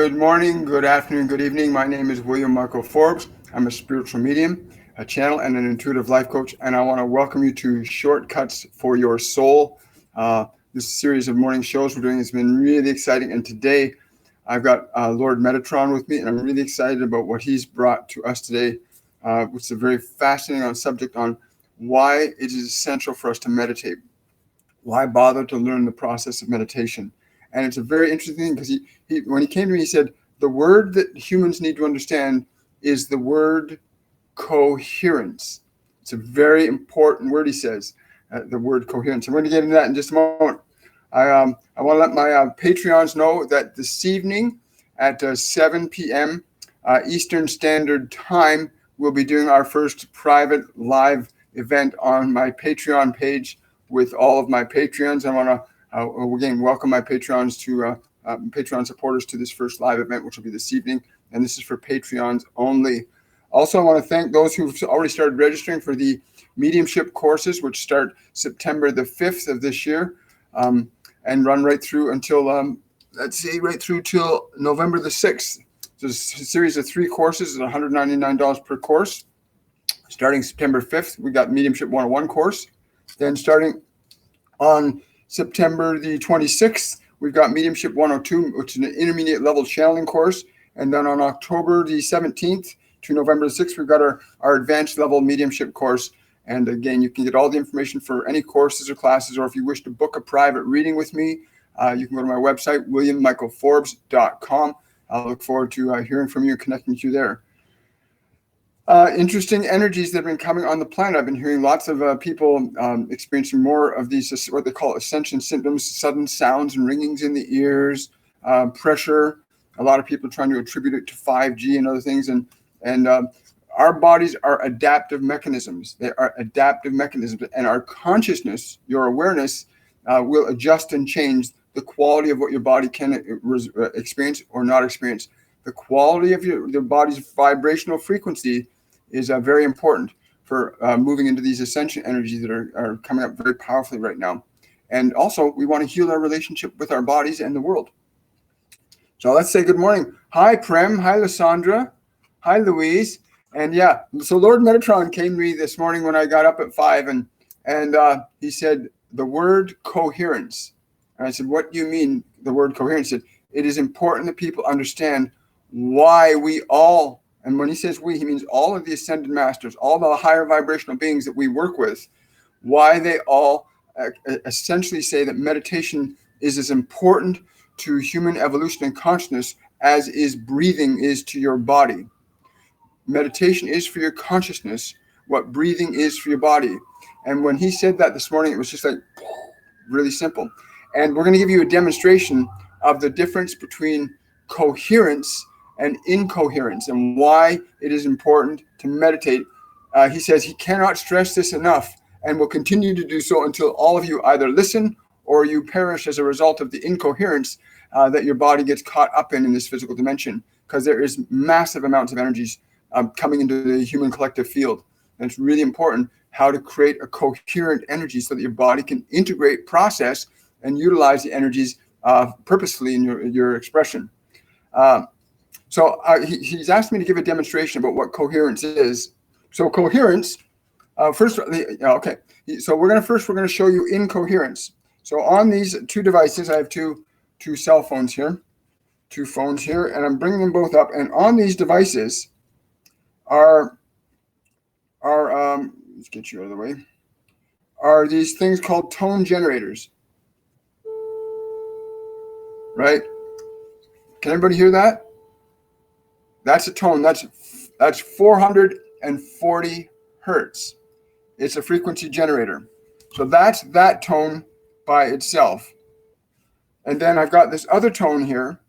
Good morning, good afternoon, good evening. My name is William Michael Forbes. I'm a spiritual medium, a channel, and an intuitive life coach, and I want to welcome you to Shortcuts for Your Soul. This series of morning shows we're doing has been really exciting, and today I've got Lord Metatron with me, and I'm really excited about what he's brought to us today, which is a very fascinating subject on why it is essential for us to meditate. Why bother to learn the process of meditation? And it's a very interesting thing because he when he came to me, he said, the word that humans need to understand is the word coherence. It's a very important word, he says, the word coherence. I'm going to get into that in just a moment. I want to let my Patreons know that this evening at 7 p.m. Eastern Standard Time, we'll be doing our first private live event on my Patreon page with all of my Patreons. I want to again welcome my Patreons to Patreon supporters to this first live event, which will be this evening, and this is for Patreons only. Also, I want to thank those who've already started registering for the mediumship courses, which start September the 5th of this year and run right through until right through till November the 6th. So it's a series of 3 courses at $199 per course. Starting September 5th, we got Mediumship 101 course. Then starting on September the 26th, we've got Mediumship 102, which is an intermediate level channeling course. And then on October the 17th to November the 6th, we've got our advanced level mediumship course. And again, you can get all the information for any courses or classes, or if you wish to book a private reading with me, you can go to my website, williammichaelforbes.com. I'll look forward to hearing from you and connecting with you there. Interesting energies that have been coming on the planet. I've been hearing lots of people experiencing more of these, what they call ascension symptoms, sudden sounds and ringings in the ears, pressure. A lot of people trying to attribute it to 5G and other things. And our bodies are adaptive mechanisms. They are adaptive mechanisms. And our consciousness, your awareness, will adjust and change the quality of what your body can experience or not experience. The quality of your body's vibrational frequency is very important for moving into these ascension energies that are coming up very powerfully right now. And also, we want to heal our relationship with our bodies and the world. So let's say good morning. Hi, Prem. Hi, Lysandra. Hi, Louise. And yeah, so Lord Metatron came to me this morning when I got up at 5, and he said the word coherence. And I said, what do you mean the word coherence? He said, it is important that people understand why we all, and when he says we, he means all of the ascended masters, all the higher vibrational beings that we work with, why they all essentially say that meditation is as important to human evolution and consciousness as is breathing is to your body. Meditation is for your consciousness what breathing is for your body. And when he said that this morning, it was just like really simple. And we're going to give you a demonstration of the difference between coherence and incoherence and why it is important to meditate. He says he cannot stress this enough and will continue to do so until all of you either listen or you perish as a result of the incoherence that your body gets caught up in this physical dimension, because there is massive amounts of energies coming into the human collective field. And it's really important how to create a coherent energy so that your body can integrate, process, and utilize the energies purposefully in your expression. So he's asked me to give a demonstration about what coherence is. So coherence, first, okay. So we're going to show you incoherence. So on these 2 devices, I have two cell phones here, 2 phones here, and I'm bringing them both up. And on these devices are let's get you out of the way, are these things called tone generators, right? Can everybody hear that? That's a tone. That's 440 hertz. It's a frequency generator. So that's that tone by itself. And then I've got this other tone here.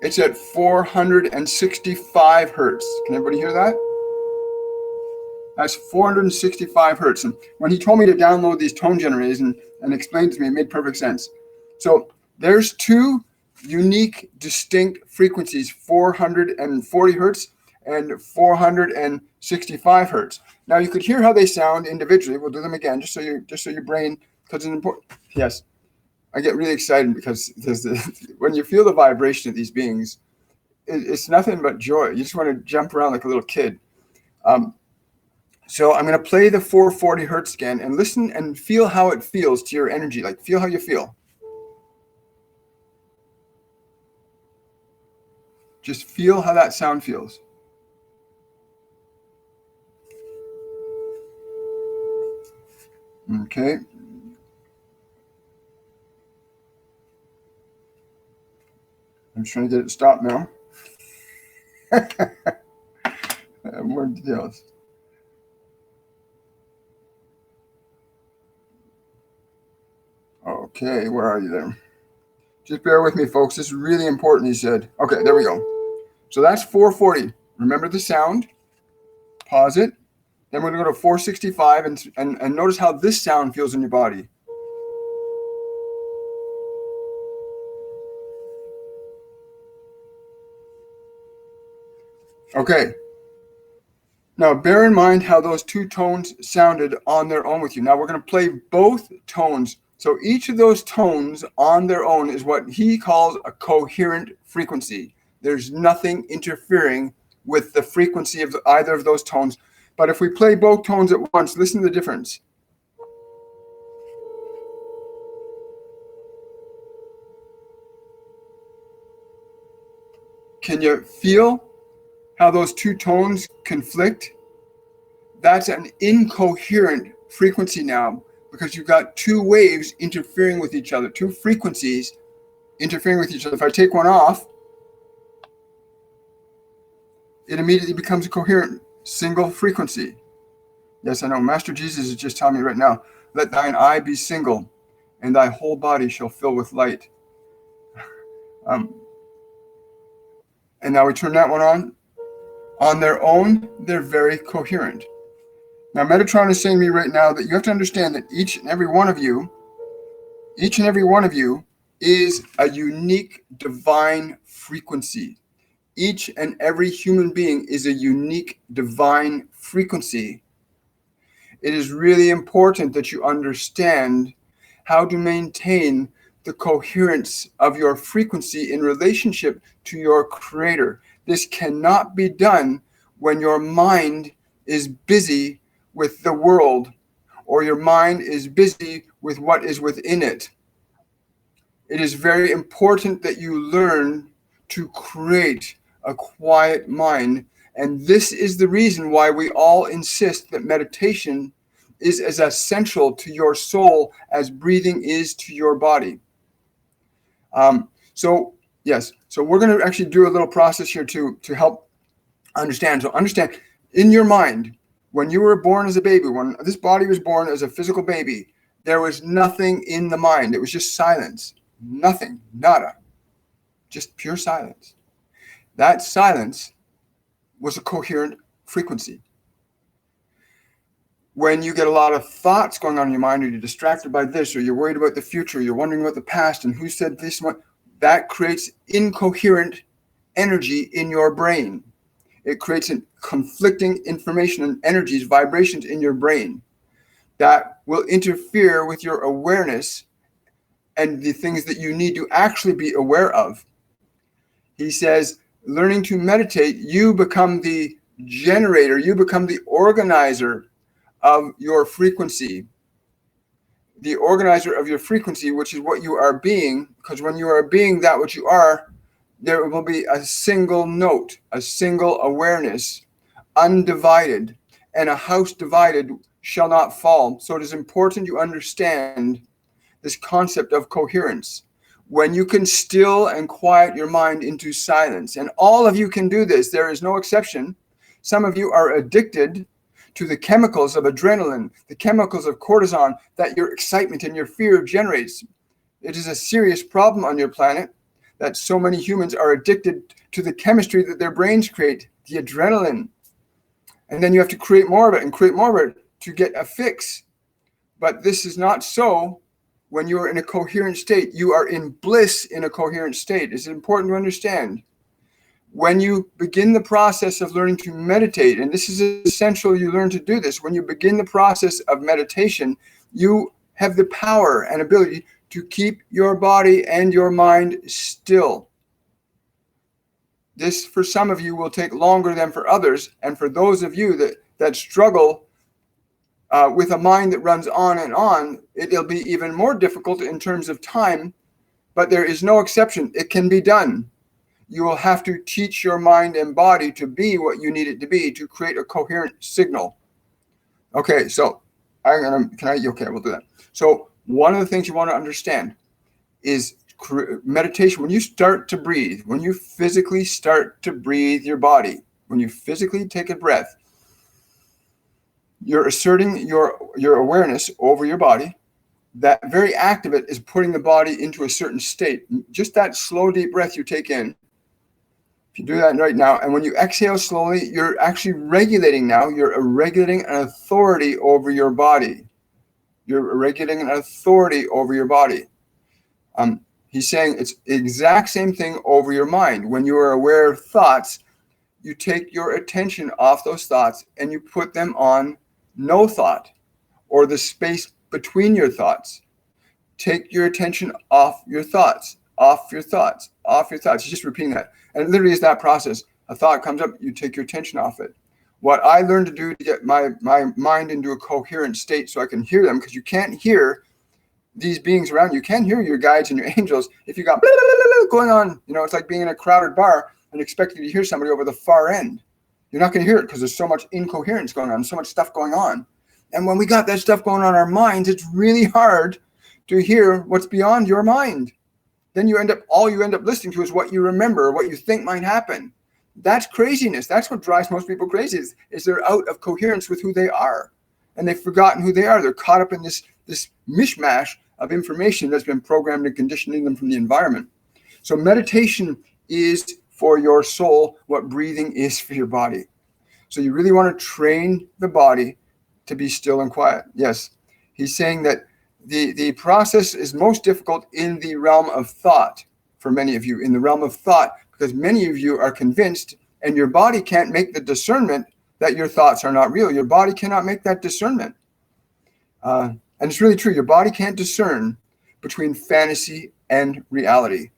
It's at 465 hertz. Can everybody hear that? That's 465 hertz. And when he told me to download these tone generators and explain to me, it made perfect sense. So there's 2 unique, distinct frequencies, 440 hertz and 465 hertz. Now you could hear how they sound individually. We'll do them again, just so your brain, because it's important. Yes, I get really excited because when you feel the vibration of these beings, it's nothing but joy. You just want to jump around like a little kid. So I'm going to play the 440 hertz again and listen and feel how it feels to your energy. Like, feel how you feel. Just feel how that sound feels. Okay. I'm just trying to get it to stop now. More details. Okay, where are you there? Just bear with me, folks. This is really important, he said. Okay, there we go. So that's 440. Remember the sound. Pause it. Then we're going to go to 465 and notice how this sound feels in your body. Okay. Now, bear in mind how those two tones sounded on their own with you. Now, we're going to play both tones. So each of those tones on their own is what he calls a coherent frequency. There's nothing interfering with the frequency of either of those tones. But if we play both tones at once, listen to the difference. Can you feel how those two tones conflict? That's an incoherent frequency now, because you've got two waves interfering with each other, two frequencies interfering with each other. If I take one off, it immediately becomes a coherent single frequency. Yes, I know. Master Jesus is just telling me right now, let thine eye be single, and thy whole body shall fill with light. And now we turn that one on. On their own, they're very coherent. Now, Metatron is saying to me right now that you have to understand that each and every one of you is a unique divine frequency. Each and every human being is a unique divine frequency. It is really important that you understand how to maintain the coherence of your frequency in relationship to your creator. This cannot be done when your mind is busy with the world, or your mind is busy with what is within it. It is very important that you learn to create a quiet mind. And this is the reason why we all insist that meditation is as essential to your soul as breathing is to your body. So we're going to actually do a little process here to help understand. So understand, in your mind, when you were born as a baby, when this body was born as a physical baby, there was nothing in the mind. It was just silence. Nothing, nada, just pure silence. That silence was a coherent frequency. When you get a lot of thoughts going on in your mind, or you're distracted by this, or you're worried about the future, you're wondering about the past and who said this, that creates incoherent energy in your brain. It creates conflicting information and energies, vibrations in your brain that will interfere with your awareness and the things that you need to actually be aware of. He says, learning to meditate, you become the generator, you become the organizer of your frequency. The organizer of your frequency, which is what you are being, because when you are being that which you are, there will be a single note, a single awareness, undivided, and a house divided shall not fall. So it is important you understand this concept of coherence. When you can still and quiet your mind into silence, and all of you can do this, there is no exception. Some of you are addicted to the chemicals of adrenaline, the chemicals of cortisol that your excitement and your fear generates. It is a serious problem on your planet that so many humans are addicted to the chemistry that their brains create, the adrenaline. And then you have to create more of it and create more of it to get a fix. But this is not so when you are in a coherent state. You are in bliss in a coherent state. It's important to understand. When you begin the process of learning to meditate, and this is essential you learn to do this, when you begin the process of meditation, you have the power and ability to keep your body and your mind still. This, for some of you, will take longer than for others. And for those of you that struggle with a mind that runs on and on, it'll be even more difficult in terms of time, but there is no exception. It can be done. You will have to teach your mind and body to be what you need it to be to create a coherent signal. Okay, so okay, we'll do that. So one of the things you want to understand is meditation. When you start to breathe, when you physically start to breathe your body, when you physically take a breath, you're asserting your awareness over your body. That very act of it is putting the body into a certain state. Just that slow, deep breath you take in. If you do that right now, and when you exhale slowly, you're actually regulating now. You're regulating an authority over your body. You're regulating an authority over your body. He's saying it's the exact same thing over your mind. When you are aware of thoughts, you take your attention off those thoughts and you put them on no thought, or the space between your thoughts. Take your attention off your thoughts, off your thoughts, off your thoughts. You're just repeating that. And it literally is that process. A thought comes up, you take your attention off it. What I learned to do to get my mind into a coherent state so I can hear them, because you can't hear these beings around you. You can't hear your guides and your angels if you got blah, blah, blah, blah, going on. You know, it's like being in a crowded bar and expecting to hear somebody over the far end. You're not going to hear it because there's so much incoherence going on, so much stuff going on. And when we got that stuff going on in our minds, it's really hard to hear what's beyond your mind. Then all you end up listening to is what you remember, what you think might happen. That's craziness. That's what drives most people crazy is they're out of coherence with who they are. And they've forgotten who they are. They're caught up in this mishmash of information that's been programmed and conditioning them from the environment. So meditation is for your soul what breathing is for your body. So you really want to train the body to be still and quiet. Yes, he's saying that the process is most difficult in the realm of thought for many of you, in the realm of thought, because many of you are convinced and your body can't make the discernment that your thoughts are not real. Your body cannot make that discernment. And it's really true. Your body can't discern between fantasy and reality.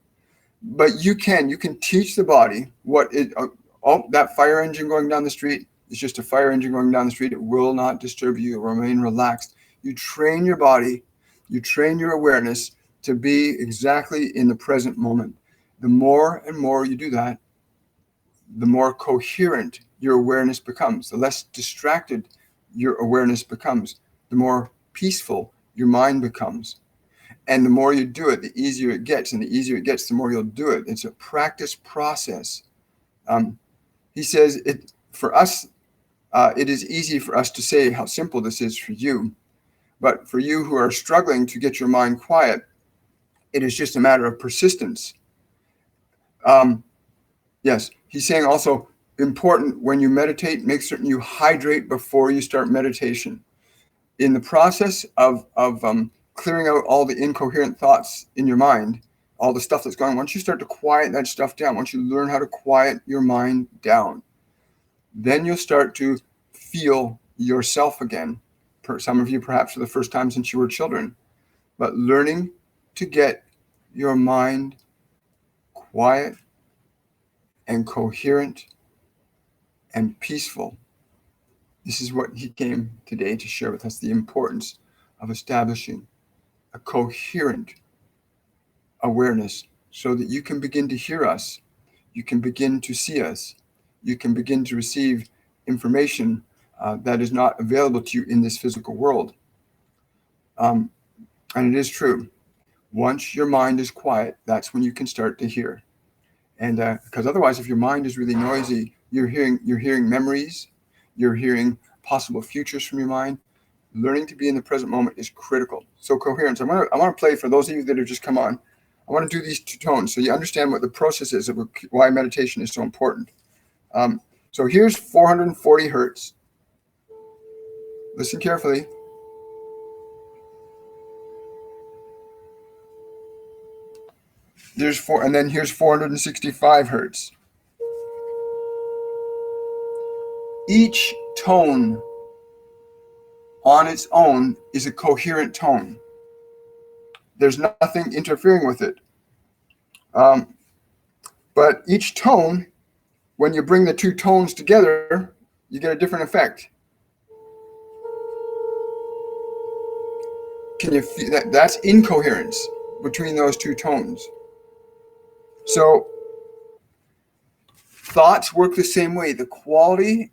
But you can teach the body that fire engine going down the street is just a fire engine going down the street. It will not disturb you. It will remain relaxed. You train your body, you train your awareness to be exactly in the present moment. The more and more you do that, the more coherent your awareness becomes. The less distracted your awareness becomes, the more peaceful your mind becomes. And the more you do it, the easier it gets. And the easier it gets, the more you'll do it. It's a practice process. He says for us, it is easy for us to say how simple this is for you. But for you who are struggling to get your mind quiet, it is just a matter of persistence. Yes, he's saying also important when you meditate, make certain you hydrate before you start meditation. In the process of clearing out all the incoherent thoughts in your mind, all the stuff that's going on, once you start to quiet that stuff down, once you learn how to quiet your mind down, then you'll start to feel yourself again. For some of you, perhaps for the first time since you were children. But learning to get your mind quiet and coherent and peaceful. This is what he came today to share with us, the importance of establishing a coherent awareness so that you can begin to hear us, you can begin to see us, you can begin to receive information that is not available to you in this physical world. And it is true. Once your mind is quiet, that's when you can start to hear. And because otherwise, if your mind is really noisy, you're hearing memories, you're hearing possible futures from your mind. Learning to be in the present moment is critical. So coherence, I want to play for those of you that have just come on. I want to do these two tones so you understand what the process is of why meditation is so important. So here's 440 hertz. Listen carefully. And then here's 465 hertz. Each tone on its own is a coherent tone. There's nothing interfering with it. But each tone, when you bring the two tones together, you get a different effect. Can you feel that? That's incoherence between those two tones. So thoughts work the same way. The quality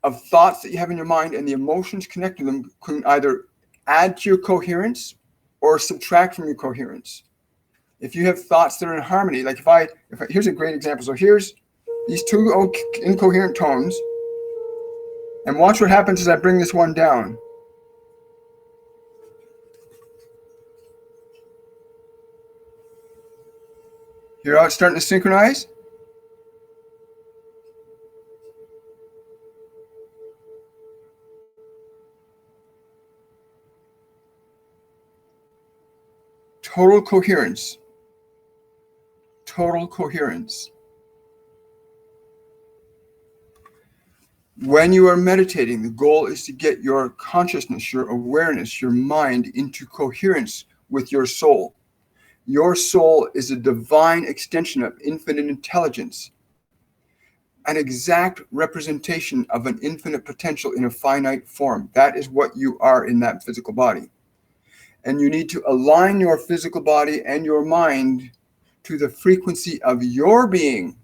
of thoughts that you have in your mind and the emotions connected to them can either add to your coherence or subtract from your coherence. If you have thoughts that are in harmony, like if I here's a great example. So here's these two incoherent tones, and watch what happens as I bring this one down. Hear how it's starting to synchronize? Total coherence. Total coherence. When you are meditating, the goal is to get your consciousness, your awareness, your mind into coherence with your soul. Your soul is a divine extension of infinite intelligence, an exact representation of an infinite potential in a finite form. That is what you are in that physical body. And you need to align your physical body and your mind to the frequency of your being,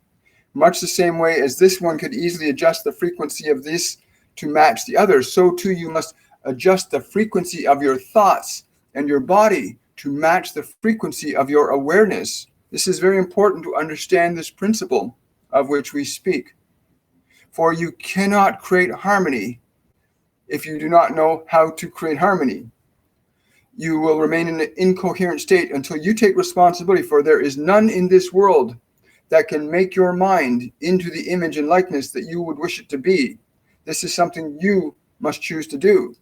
much the same way as this one could easily adjust the frequency of this to match the other. So too you must adjust the frequency of your thoughts and your body to match the frequency of your awareness. This is very important to understand this principle of which we speak. For you cannot create harmony if you do not know how to create harmony. You will remain in an incoherent state until you take responsibility, for there is none in this world that can make your mind into the image and likeness that you would wish it to be. This is something you must choose to do.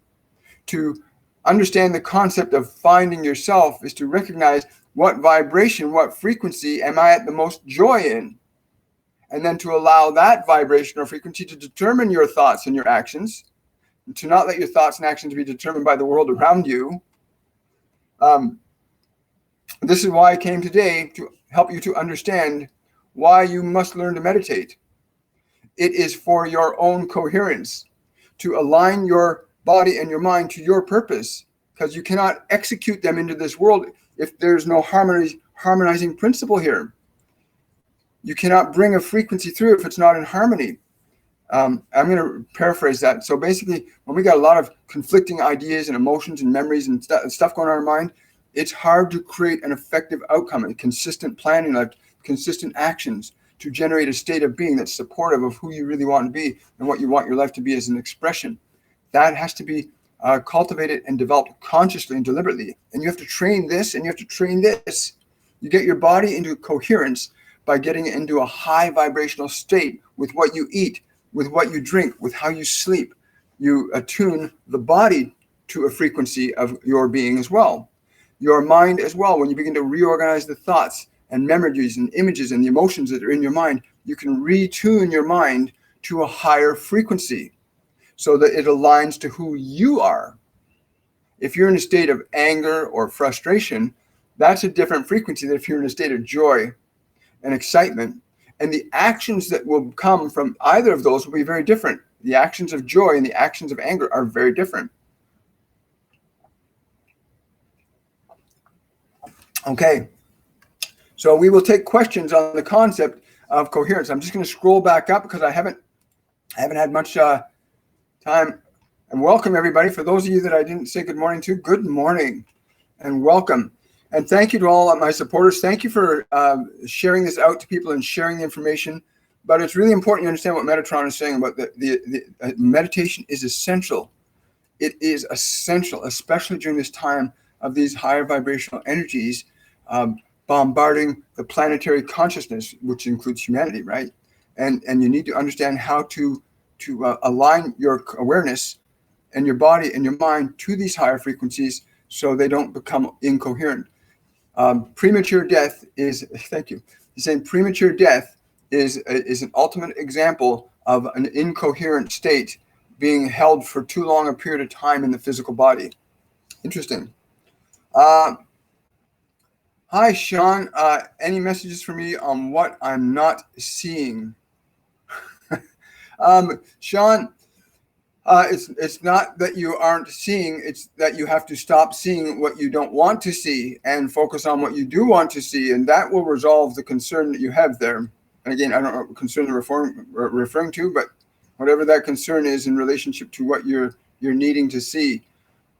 To understand the concept of finding yourself is to recognize what vibration, what frequency am I at the most joy in? And then to allow that vibration or frequency to determine your thoughts and your actions, and to not let your thoughts and actions be determined by the world around you. This is why I came today, to help you to understand why you must learn to meditate. It is for your own coherence, to align your body and your mind to your purpose, because you cannot execute them into this world if there's no harmonizing principle here. You cannot bring a frequency through if it's not in harmony. I'm going to paraphrase that. So basically, when we got a lot of conflicting ideas and emotions and memories and stuff going on in our mind, it's hard to create an effective outcome and consistent planning, like consistent actions to generate a state of being that's supportive of who you really want to be and what you want your life to be as an expression. That has to be cultivated and developed consciously and deliberately. And you have to train this and you have to train this. You get your body into coherence by getting into a high vibrational state with what you eat, with what you drink, with how you sleep. You attune the body to a frequency of your being as well. Your mind as well, when you begin to reorganize the thoughts and memories and images and the emotions that are in your mind, you can retune your mind to a higher frequency so that it aligns to who you are. If you're in a state of anger or frustration, that's a different frequency than if you're in a state of joy and excitement. And the actions that will come from either of those will be very different. The actions of joy and the actions of anger are very different. Okay, so we will take questions on the concept of coherence. I'm just going to scroll back up because I haven't had much time. And welcome everybody. For those of you that I didn't say good morning to, good morning and welcome. And thank you to all of my supporters. Thank you for sharing this out to people and sharing the information. But it's really important you understand what Metatron is saying about the meditation is essential. It is essential, especially during this time of these higher vibrational energies bombarding the planetary consciousness, which includes humanity, right? And you need to understand how to align your awareness and your body and your mind to these higher frequencies so they don't become incoherent. Premature death is, thank you. He's saying premature death is an ultimate example of an incoherent state being held for too long a period of time in the physical body. Interesting. Hi, Sean. Any messages for me on what I'm not seeing? Sean, it's not that you aren't seeing, it's that you have to stop seeing what you don't want to see and focus on what you do want to see, and that will resolve the concern that you have there. And again, I don't know what concern you're referring to, but whatever that concern is in relationship to what you're needing to see.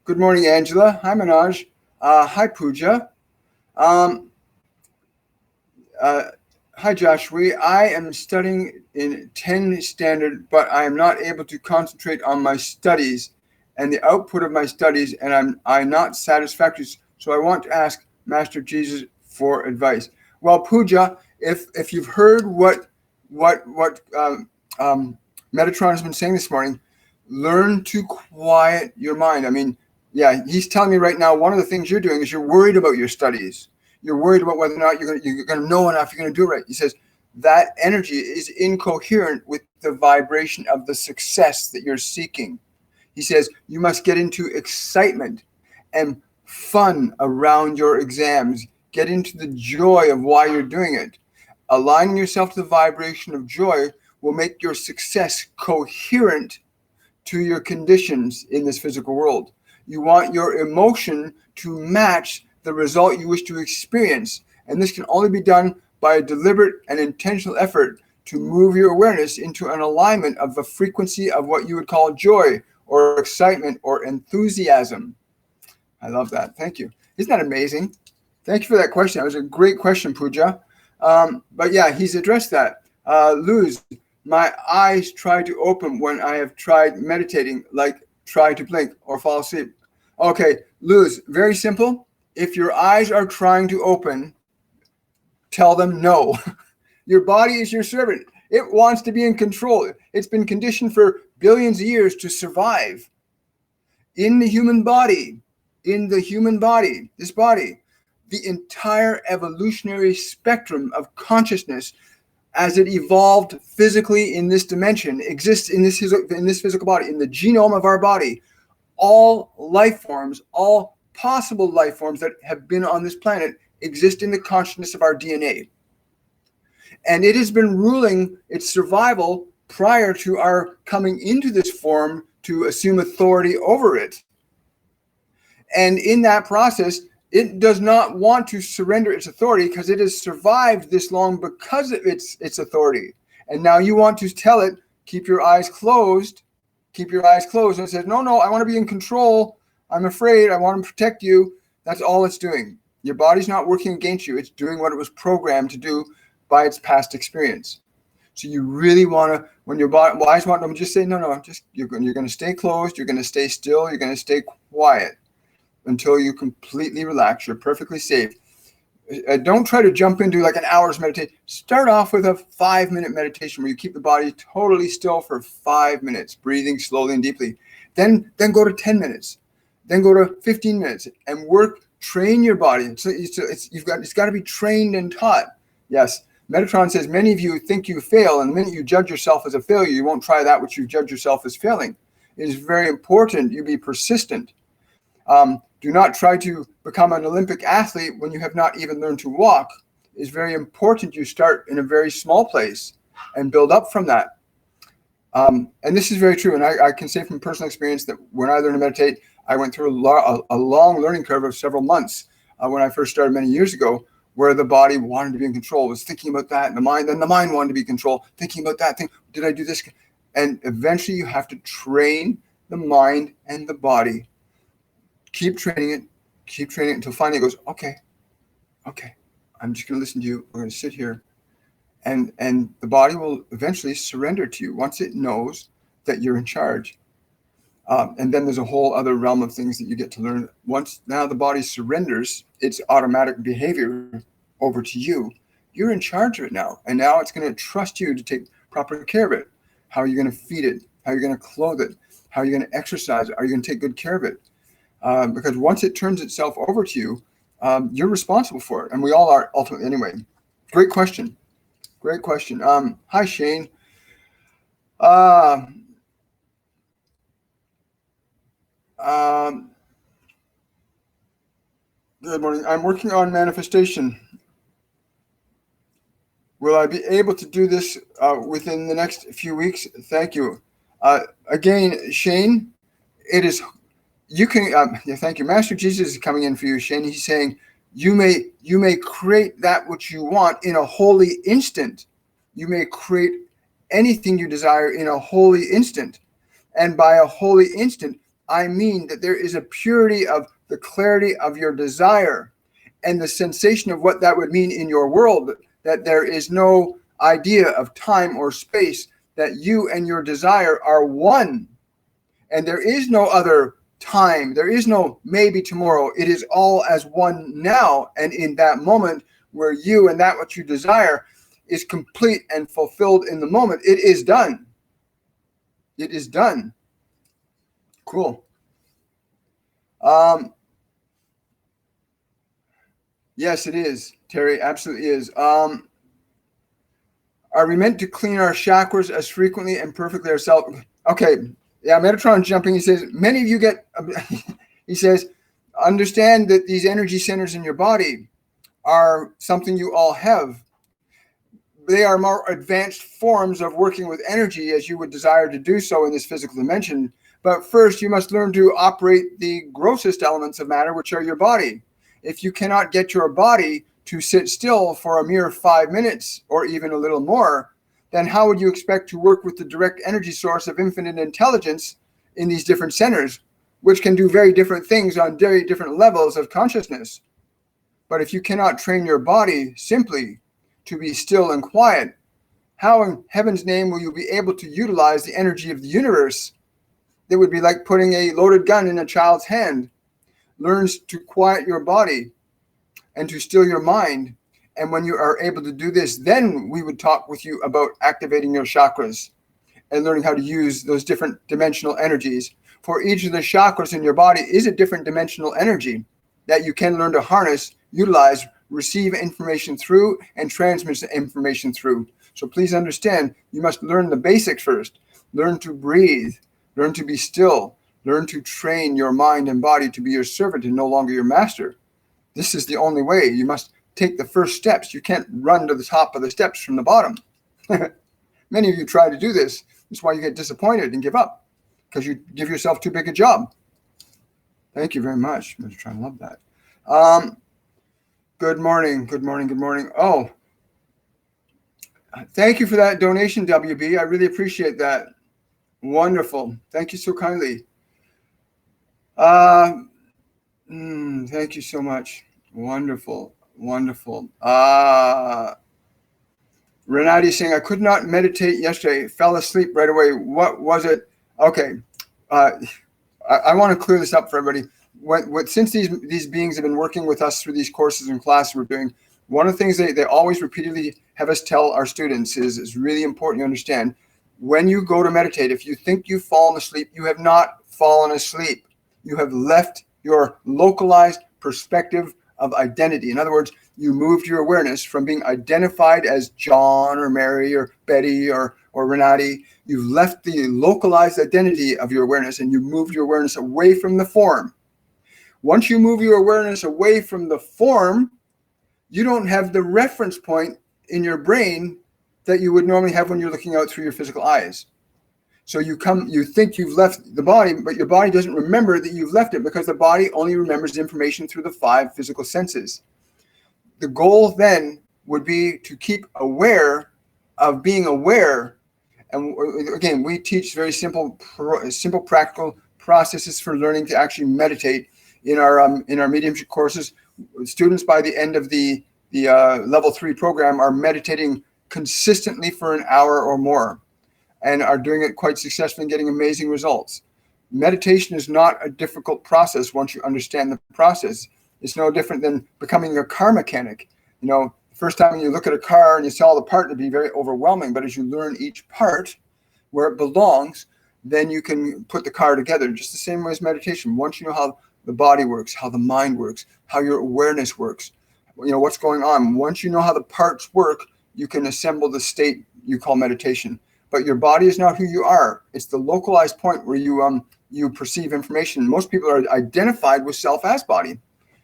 Good morning, Angela. Hi, Manoj. Hi, Pooja. Um, uh, Hi, Joshua. I am studying in 10 standard, but I am not able to concentrate on my studies and the output of my studies, and I'm not satisfactory. So I want to ask Master Jesus for advice. Well, Pooja, if you've heard what Metatron has been saying this morning, learn to quiet your mind. I mean, yeah, he's telling me right now one of the things you're doing is you're worried about your studies. You're worried about whether or not you're going to know enough, you're going to do it right. He says that energy is incoherent with the vibration of the success that you're seeking. He says you must get into excitement and fun around your exams. Get into the joy of why you're doing it. Aligning yourself to the vibration of joy will make your success coherent to your conditions in this physical world. You want your emotion to match the result you wish to experience. And this can only be done by a deliberate and intentional effort to move your awareness into an alignment of the frequency of what you would call joy or excitement or enthusiasm. I love that. Thank you. Isn't that amazing? Thank you for that question. That was a great question, Pooja. But yeah, he's addressed that. Luz, my eyes try to open when I have tried meditating, like try to blink or fall asleep. Okay, Luz, very simple. If your eyes are trying to open, tell them no. Your body is your servant. It wants to be in control. It's been conditioned for billions of years to survive. In the human body, this body, the entire evolutionary spectrum of consciousness as it evolved physically in this dimension exists in this physical body, in the genome of our body. All life forms, all possible life forms that have been on this planet exist in the consciousness of our DNA. And it has been ruling its survival prior to our coming into this form to assume authority over it. And in that process, it does not want to surrender its authority because it has survived this long because of its authority. And now you want to tell it, keep your eyes closed. Keep your eyes closed. And it says, no, I want to be in control. I'm afraid. I want to protect you. That's all it's doing. Your body's not working against you. It's doing what it was programmed to do by its past experience. So you really want to, when your body, eyes want them, just say, no, just you're going to stay closed. You're going to stay still. You're going to stay quiet until you completely relax. You're perfectly safe. Don't try to jump into like an hour's meditation. Start off with a 5-minute meditation where you keep the body totally still for 5 minutes, breathing slowly and deeply. Then go to 10 minutes. Then go to 15 minutes and train your body. It's got to be trained and taught. Yes. Metatron says, many of you think you fail, and the minute you judge yourself as a failure, you won't try that which you judge yourself as failing. It is very important you be persistent. Do not try to become an Olympic athlete when you have not even learned to walk. It's very important you start in a very small place and build up from that. And this is very true. And I can say from personal experience that when I learned to meditate, I went through a long learning curve of several months when I first started many years ago, where the body wanted to be in control, was thinking about that, and the mind wanted to be in control, thinking about that thing. Did I do this? And eventually you have to train the mind and the body. Keep training it until finally it goes, okay, I'm just going to listen to you. We're going to sit here. And the body will eventually surrender to you once it knows that you're in charge. And then there's a whole other realm of things that you get to learn. Once now the body surrenders its automatic behavior over to you, you're in charge of it now. And now it's going to trust you to take proper care of it. How are you going to feed it? How are you going to clothe it? How are you going to exercise it? Are you going to take good care of it? Because once it turns itself over to you, you're responsible for it. And we all are ultimately anyway. Great question. Hi, Shane. Good morning. I'm working on manifestation. Will I be able to do this within the next few weeks? Thank you. Again, Shane, it is, you can, yeah, thank you. Master Jesus is coming in for you, Shane. He's saying, you may create that which you want in a holy instant. You may create anything you desire in a holy instant. And by a holy instant, I mean that there is a purity of the clarity of your desire and the sensation of what that would mean in your world, that there is no idea of time or space, that you and your desire are one. And there is no other time. There is no maybe tomorrow. It is all as one now. And in that moment where you and that what you desire is complete and fulfilled in the moment, it is done. It is done. Cool. Yes, it is, Terry. Absolutely is. Are we meant to clean our chakras as frequently and perfectly ourselves? Okay. Yeah, Metatron jumping. He says, many of you get, he says, understand that these energy centers in your body are something you all have. They are more advanced forms of working with energy as you would desire to do so in this physical dimension. But first, you must learn to operate the grossest elements of matter, which are your body. If you cannot get your body to sit still for a mere 5 minutes or even a little more, then how would you expect to work with the direct energy source of infinite intelligence in these different centers, which can do very different things on very different levels of consciousness? But if you cannot train your body simply to be still and quiet, how in heaven's name will you be able to utilize the energy of the universe? It would be like putting a loaded gun in a child's hand. Learns to quiet your body and to still your mind. And when you are able to do this, then we would talk with you about activating your chakras and learning how to use those different dimensional energies. For each of the chakras in your body is a different dimensional energy that you can learn to harness, utilize, receive information through, and transmit information through. So please understand, you must learn the basics first. Learn to breathe, learn to be still, learn to train your mind and body to be your servant and no longer your master. This is the only way. You must take the first steps. You can't run to the top of the steps from the bottom. Many of you try to do this. That's why you get disappointed and give up, because you give yourself too big a job. Thank you very much. I'm trying to love that. Good morning. Good morning. Good morning. Oh, thank you for that donation, WB. I really appreciate that. Wonderful. Thank you so kindly. Thank you so much. Wonderful. Wonderful. Renati saying, I could not meditate yesterday. Fell asleep right away. What was it? Okay. I want to clear this up for everybody. Since these beings have been working with us through these courses and classes we're doing, one of the things they always repeatedly have us tell our students is really important to understand. When you go to meditate, if you think you've fallen asleep, you have not fallen asleep. You have left your localized perspective of identity. In other words, you moved your awareness from being identified as John or Mary or Betty or Renati. You've left the localized identity of your awareness and you moved your awareness away from the form. Once you move your awareness away from the form, you don't have the reference point in your brain that you would normally have when you're looking out through your physical eyes. So you think you've left the body, but your body doesn't remember that you've left it because the body only remembers information through the 5 physical senses. The goal then would be to keep aware of being aware. And again, we teach very simple practical processes for learning to actually meditate in our mediumship courses. Students by the end of the level 3 program are meditating consistently for an hour or more, and are doing it quite successfully and getting amazing results. Meditation is not a difficult process once you understand the process. It's no different than becoming a car mechanic. You know, the first time you look at a car and you saw the part, it'd be very overwhelming. But as you learn each part where it belongs, then you can put the car together. Just the same way as meditation. Once you know how the body works, how the mind works, how your awareness works, you know, what's going on. Once you know how the parts work, you can assemble the state you call meditation. But your body is not who you are. It's the localized point where you perceive information. Most people are identified with self as body.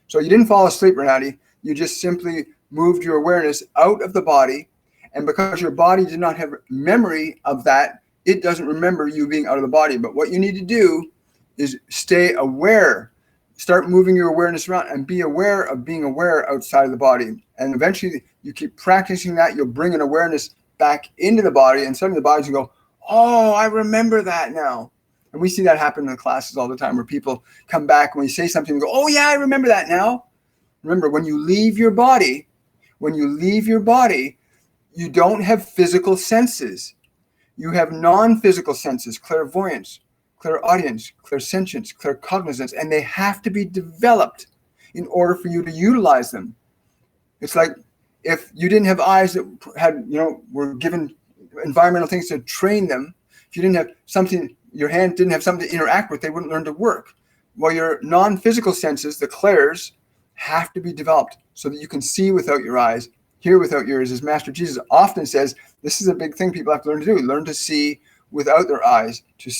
So you didn't fall asleep, Renati. You just simply moved your awareness out of the body. And because your body did not have memory of that, it doesn't remember you being out of the body. But what you need to do is stay aware. Start moving your awareness around and be aware of being aware outside of the body. And eventually you keep practicing that. You'll bring an awareness back into the body, and suddenly the body will go, oh, I remember that now. And we see that happen in the classes all the time, where people come back when we say something and go, oh yeah, I remember that now. Remember, when you leave your body, you don't have physical senses. You have non-physical senses, clairvoyance, clairaudience, clairsentience, claircognizance, and they have to be developed in order for you to utilize them. It's like if you didn't have eyes that had, were given environmental things to train them. If you didn't have something, your hand didn't have something to interact with, they wouldn't learn to work. Well, your non-physical senses, the clairs, have to be developed so that you can see without your eyes, hear without your ears. As Master Jesus often says, this is a big thing people have to learn to do. Learn to see without their eyes, to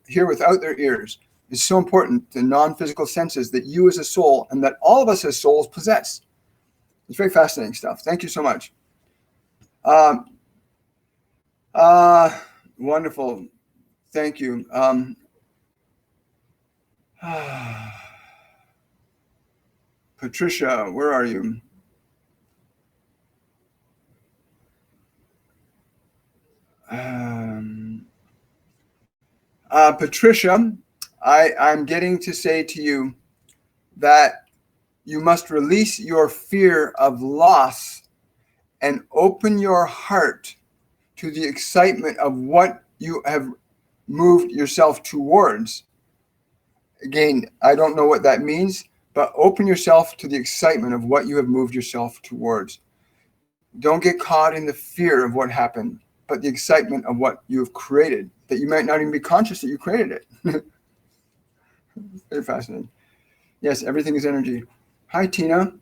hear without their ears. It's so important, the non-physical senses that you as a soul and that all of us as souls possess. It's very fascinating stuff. Thank you so much. Wonderful. Thank you. Patricia, where are you? Patricia, I'm getting to say to you that you must release your fear of loss and open your heart to the excitement of what you have moved yourself towards. Again, I don't know what that means, but open yourself to the excitement of what you have moved yourself towards. Don't get caught in the fear of what happened, but the excitement of what you have created, that you might not even be conscious that you created it. Very fascinating. Yes, everything is energy. Hi, Tina.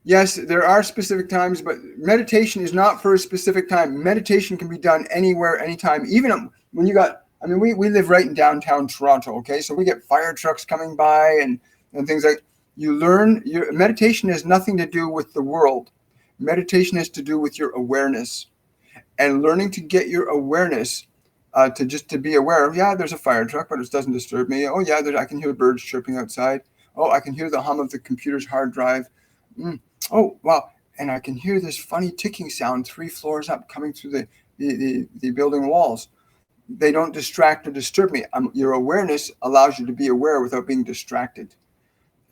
Yes, there are specific times, but meditation is not for a specific time. Meditation can be done anywhere, anytime. Even when you got, we live right in downtown Toronto, okay? So we get fire trucks coming by and things like. You learn, your meditation has nothing to do with the world. Meditation has to do with your awareness. And learning to get your awareness to be aware of, yeah, there's a fire truck, but it doesn't disturb me. Oh, yeah, I can hear birds chirping outside. Oh, I can hear the hum of the computer's hard drive. Oh, wow. And I can hear this funny ticking sound 3 floors up coming through the building walls. They don't distract or disturb me. Your awareness allows you to be aware without being distracted.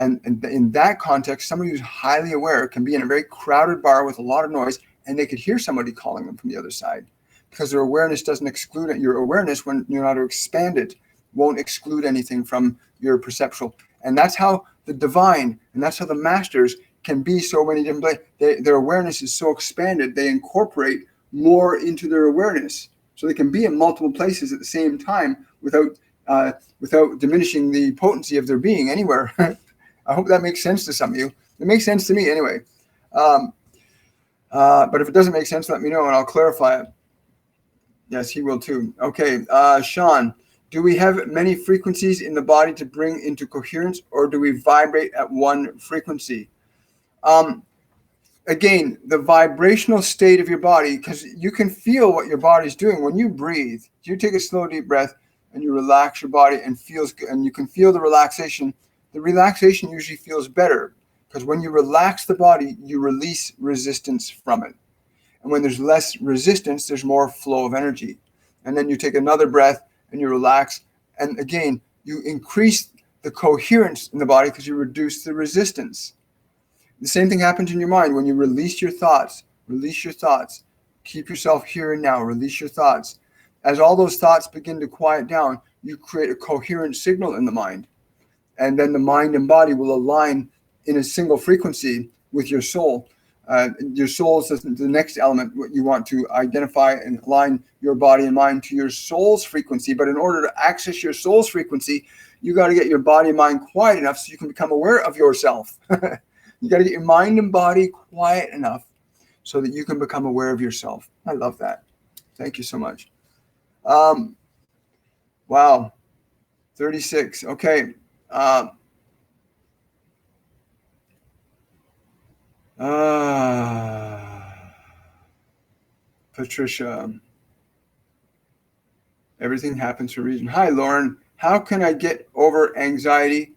And in that context, somebody who's highly aware can be in a very crowded bar with a lot of noise, and they could hear somebody calling them from the other side, because their awareness doesn't exclude it. Your awareness, when you're not expanded, won't exclude anything from your perceptual. And that's how the divine, and that's how the masters can be so many different places. Their awareness is so expanded, they incorporate more into their awareness. So they can be in multiple places at the same time without diminishing the potency of their being anywhere. I hope that makes sense to some of you. It makes sense to me anyway. But if it doesn't make sense, let me know and I'll clarify it. Yes, he will too. Okay, Sean, do we have many frequencies in the body to bring into coherence, or do we vibrate at one frequency? Again, the vibrational state of your body, because you can feel what your body's doing when you breathe. You take a slow, deep breath and you relax your body and you can feel the relaxation. The relaxation usually feels better because when you relax the body, you release resistance from it. And when there's less resistance, there's more flow of energy. And then you take another breath and you relax. And again, you increase the coherence in the body because you reduce the resistance. The same thing happens in your mind when you release your thoughts. Release your thoughts. Keep yourself here and now. Release your thoughts. As all those thoughts begin to quiet down, you create a coherent signal in the mind. And then the mind and body will align in a single frequency with your soul. Your soul is the next element, what you want to identify and align your body and mind to your soul's frequency. But in order to access your soul's frequency, you got to get your body and mind quiet enough so you can become aware of yourself. You got to get your mind and body quiet enough so that you can become aware of yourself. I love that. Thank you so much. Wow. 36. Okay. Patricia, everything happens for a reason. Hi, Lauren. How can I get over anxiety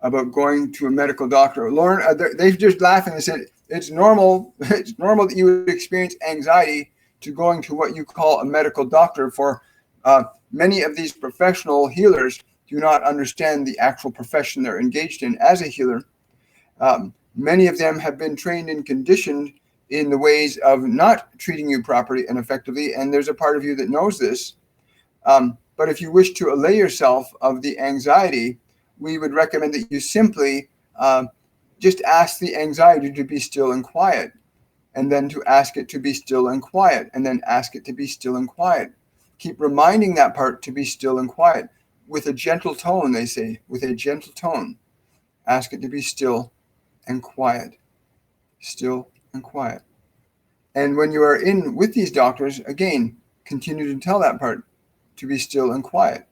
about going to a medical doctor? Lauren, they've just laughed and said it's normal. It's normal that you would experience anxiety to going to what you call a medical doctor. For many of these professional healers do not understand the actual profession they're engaged in as a healer. Many of them have been trained and conditioned in the ways of not treating you properly and effectively, and there's a part of you that knows this. But if you wish to allay yourself of the anxiety, we would recommend that you simply just ask the anxiety to be still and quiet, and then to ask it to be still and quiet, and then ask it to be still and quiet. Keep reminding that part to be still and quiet with a gentle tone, they say, with a gentle tone. Ask it to be still and quiet, still and quiet. And when you are in with these doctors, again, continue to tell that part to be still and quiet.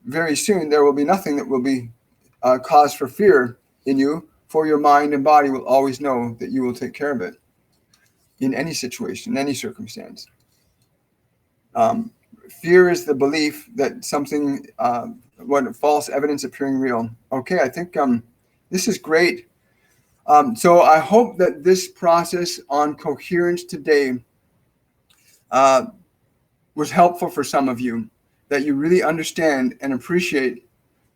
Very soon, there will be nothing that will be cause for fear in you, for your mind and body will always know that you will take care of it in any situation, in any circumstance. Fear is the belief that something, what false evidence appearing real. Okay, I think this is great. So I hope that this process on coherence today was helpful for some of you, that you really understand and appreciate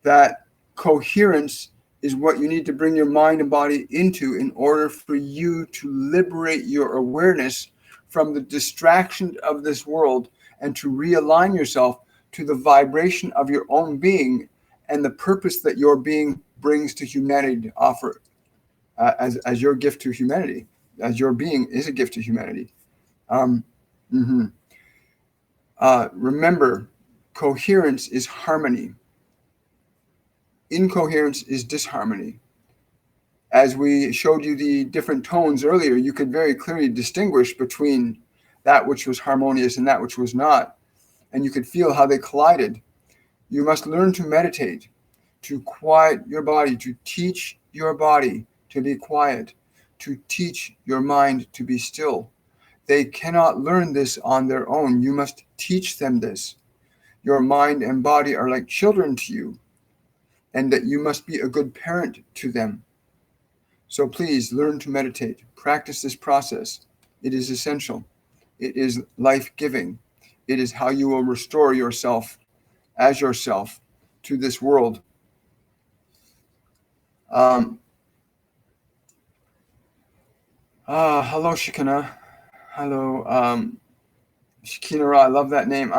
that coherence is what you need to bring your mind and body into in order for you to liberate your awareness from the distraction of this world and to realign yourself to the vibration of your own being and the purpose that your being brings to humanity to offer as your gift to humanity, as your being is a gift to humanity. Remember, coherence is harmony. Incoherence is disharmony. As we showed you the different tones earlier, you could very clearly distinguish between that which was harmonious and that which was not. And you could feel how they collided. You must learn to meditate, to quiet your body, to teach your body to be quiet, to teach your mind to be still. They cannot learn this on their own. You must teach them this. Your mind and body are like children to you, and that you must be a good parent to them. So please learn to meditate. Practice this process. It is essential. It is life-giving. It is how you will restore yourself as yourself to this world. Hello, Shekinah. Hello, Shekinah. I love that name.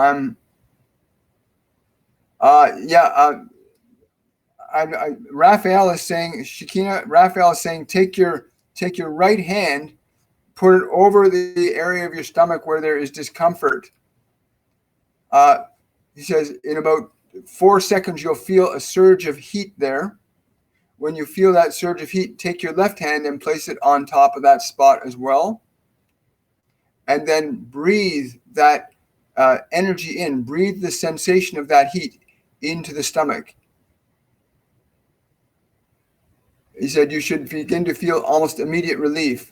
Raphael is saying, Shekinah. Raphael is saying, take your right hand, put it over the area of your stomach where there is discomfort. He says, in about 4 seconds, you'll feel a surge of heat there. When you feel that surge of heat, take your left hand and place it on top of that spot as well. And then breathe that energy in. Breathe the sensation of that heat into the stomach. He said you should begin to feel almost immediate relief.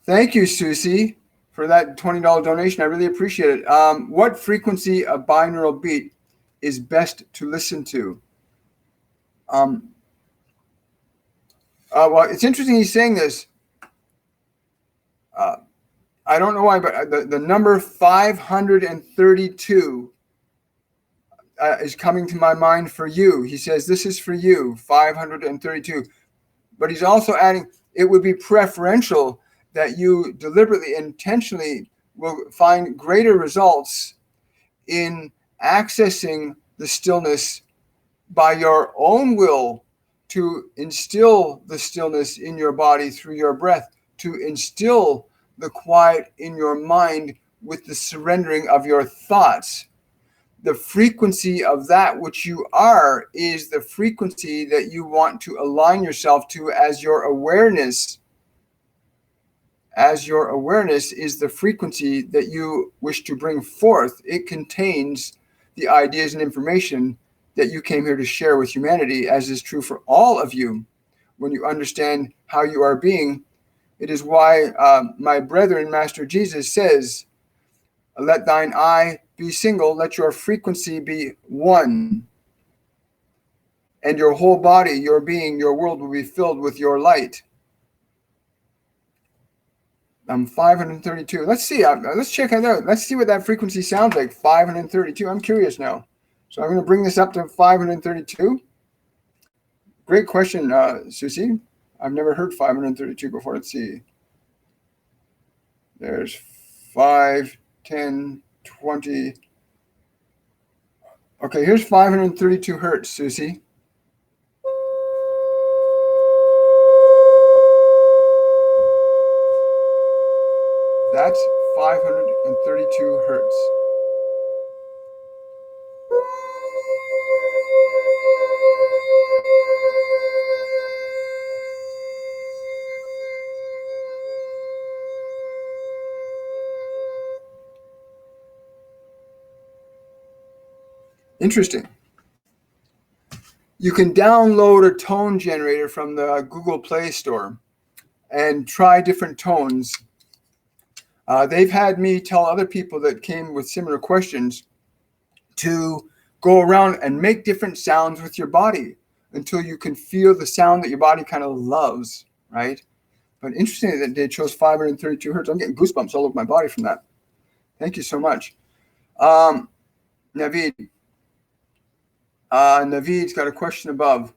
Thank you, Susie, for that $20 donation. I really appreciate it. What frequency of binaural beat is best to listen to? Well, it's interesting he's saying this. I don't know why, but the number 532 is coming to my mind for you. He says, this is for you, 532. But he's also adding, it would be preferential that you deliberately, intentionally will find greater results in accessing the stillness by your own will, to instill the stillness in your body through your breath, to instill the quiet in your mind with the surrendering of your thoughts. The frequency of that which you are is the frequency that you want to align yourself to as your awareness. as your awareness is the frequency that you wish to bring forth. It contains the ideas and information that you came here to share with humanity, as is true for all of you. When you understand how you are being, it is why my brethren, Master Jesus says, let thine eye be single, let your frequency be one, and your whole body, your being, your world will be filled with your light. 532. Let's see. Let's check it out. Let's see what that frequency sounds like. 532. I'm curious now. So I'm going to bring this up to 532. Great question, Susie. I've never heard 532 before. Let's see. There's 5, 10, 20. Okay, here's 532 hertz, Susie. That's 532 hertz. Interesting. You can download a tone generator from the Google Play Store and try different tones. They've had me tell other people that came with similar questions to go around and make different sounds with your body until you can feel the sound that your body kind of loves, right? But interesting that they chose 532 hertz. I'm getting goosebumps all over my body from that. Thank you so much. Naveed. Naveed's got a question above.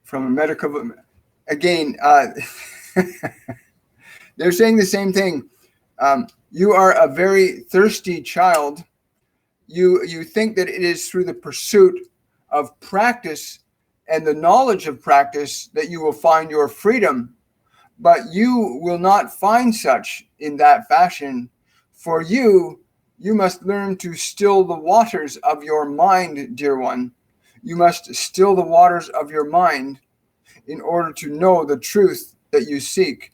From a medical, again, they're saying the same thing. You are a very thirsty child. You think that it is through the pursuit of practice and the knowledge of practice that you will find your freedom, but you will not find such in that fashion. For you must learn to still the waters of your mind, dear one. You must still the waters of your mind in order to know the truth that you seek.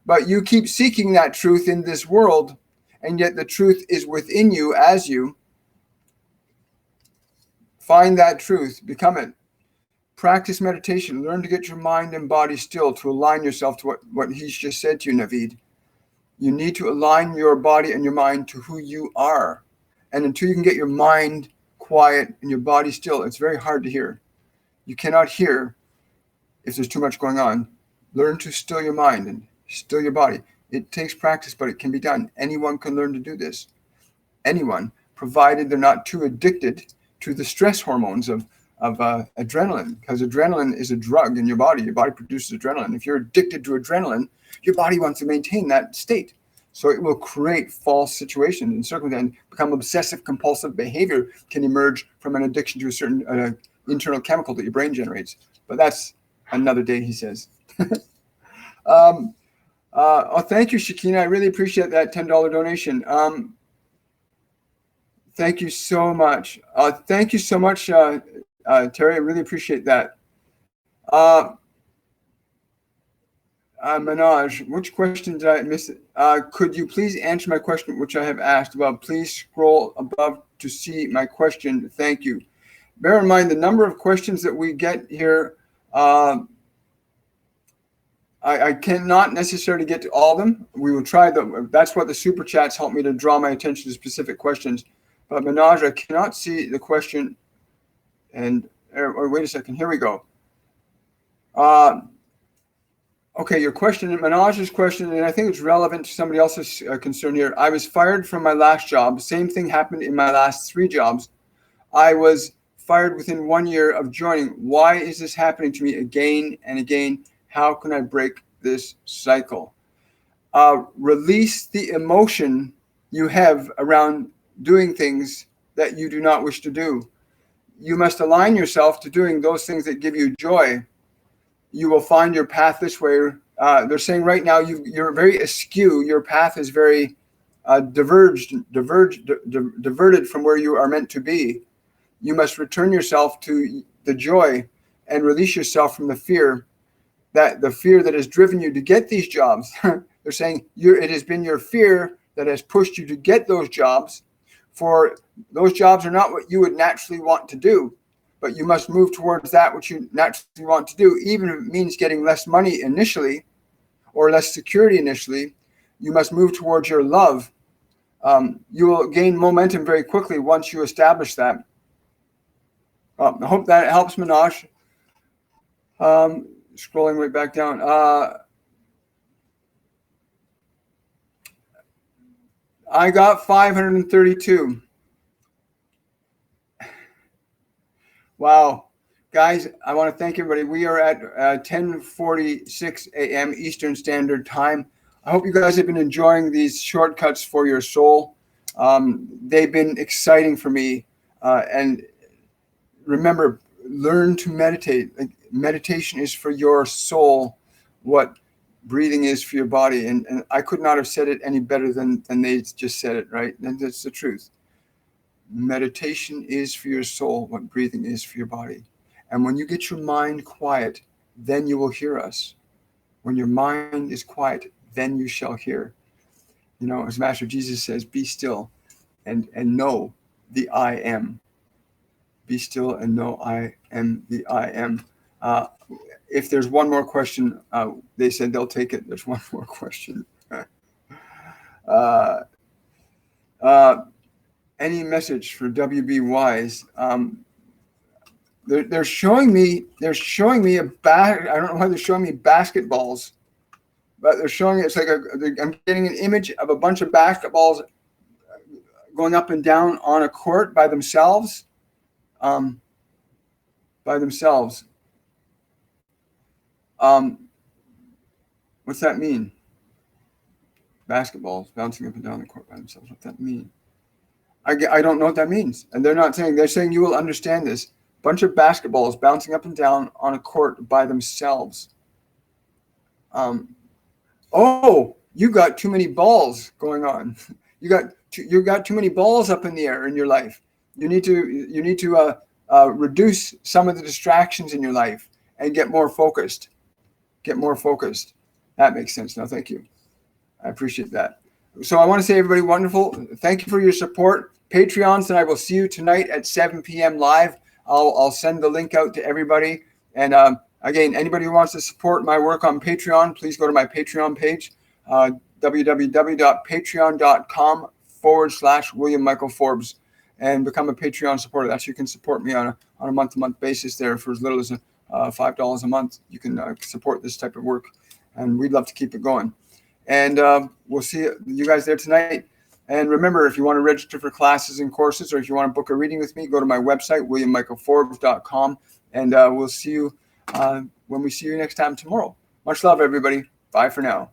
But you keep seeking that truth in this world, and yet the truth is within you as you. Find that truth, become it. Practice meditation, learn to get your mind and body still to align yourself to what he's just said to you, Naveed. You need to align your body and your mind to who you are. And until you can get your mind quiet and your body still, it's very hard to hear. You cannot hear if there's too much going on. Learn to still your mind and still your body. It takes practice, but it can be done. Anyone can learn to do this. Anyone, provided they're not too addicted to the stress hormones of adrenaline, because adrenaline is a drug in your body. Your body produces adrenaline. If you're addicted to adrenaline, your body wants to maintain that state. So it will create false situations and circumstances. Become obsessive compulsive behavior can emerge from an addiction to a certain internal chemical that your brain generates. But that's another day, he says. Thank you, Shakina. I really appreciate that $10 donation. Thank you so much. Thank you so much, Terry. I really appreciate that. Manoj, which question did I miss? Could you please answer my question, which I have asked about? Please scroll above to see my question. Thank you. Bear in mind the number of questions that we get here. I cannot necessarily get to all of them. We will try them. That's what the super chats help me to draw my attention to specific questions. But Manoj, I cannot see the question. And wait a second. Here we go. Okay, your question, Manoj's question, and I think it's relevant to somebody else's concern here. I was fired from my last job. Same thing happened in my last 3 jobs. I was fired within 1 year of joining. Why is this happening to me again and again? How can I break this cycle? Release the emotion you have around doing things that you do not wish to do. You must align yourself to doing those things that give you joy. You will find your path this way. They're saying right now you're very askew. Your path is very diverted from where you are meant to be. You must return yourself to the joy and release yourself from the fear that has driven you to get these jobs. They're saying it has been your fear that has pushed you to get those jobs, for those jobs are not what you would naturally want to do, but you must move towards that which you naturally want to do, even if it means getting less money initially or less security initially. You must move towards your love. You will gain momentum very quickly once you establish that. I hope that helps, Manoj. Scrolling right back down. I got 532. Wow. Guys, I want to thank everybody. We are at 10:46 a.m. Eastern Standard Time. I hope you guys have been enjoying these shortcuts for your soul. They've been exciting for me. And remember, learn to meditate. Meditation is for your soul what breathing is for your body. And I could not have said it any better than they just said it, right? And that's the truth. Meditation is for your soul what breathing is for your body. And when you get your mind quiet, then you will hear us. When your mind is quiet, then you shall hear. You know, as Master Jesus says, be still and know the I am. Be still and know I am the I am. If there's one more question, they said they'll take it. There's one more question. Any message for WB Wise? They're showing me I don't know why they're showing me basketballs, but they're showing it's like I'm getting an image of a bunch of basketballs going up and down on a court by themselves. What's that mean? Basketballs bouncing up and down the court by themselves. What's that mean? I don't know what that means. And they're saying you will understand this. Bunch of basketballs bouncing up and down on a court by themselves. You got too many balls going on. You got too many balls up in the air in your life. You need to reduce some of the distractions in your life and get more focused. That makes sense. No, thank you. I appreciate that. So I want to say, everybody, wonderful. Thank you for your support. Patreons, and I will see you tonight at 7 p.m. live. I'll send the link out to everybody. And again, anybody who wants to support my work on Patreon, please go to my Patreon page, www.patreon.com/William Michael Forbes, and become a Patreon supporter. That's you can support me on a month-to-month basis there for as little as $5 a month. You can support this type of work, and we'd love to keep it going. And we'll see you guys there tonight. And remember, if you want to register for classes and courses, or if you want to book a reading with me, go to my website, williammichaelforbes.com, and we'll see you when we see you next time tomorrow. Much love, everybody. Bye for now.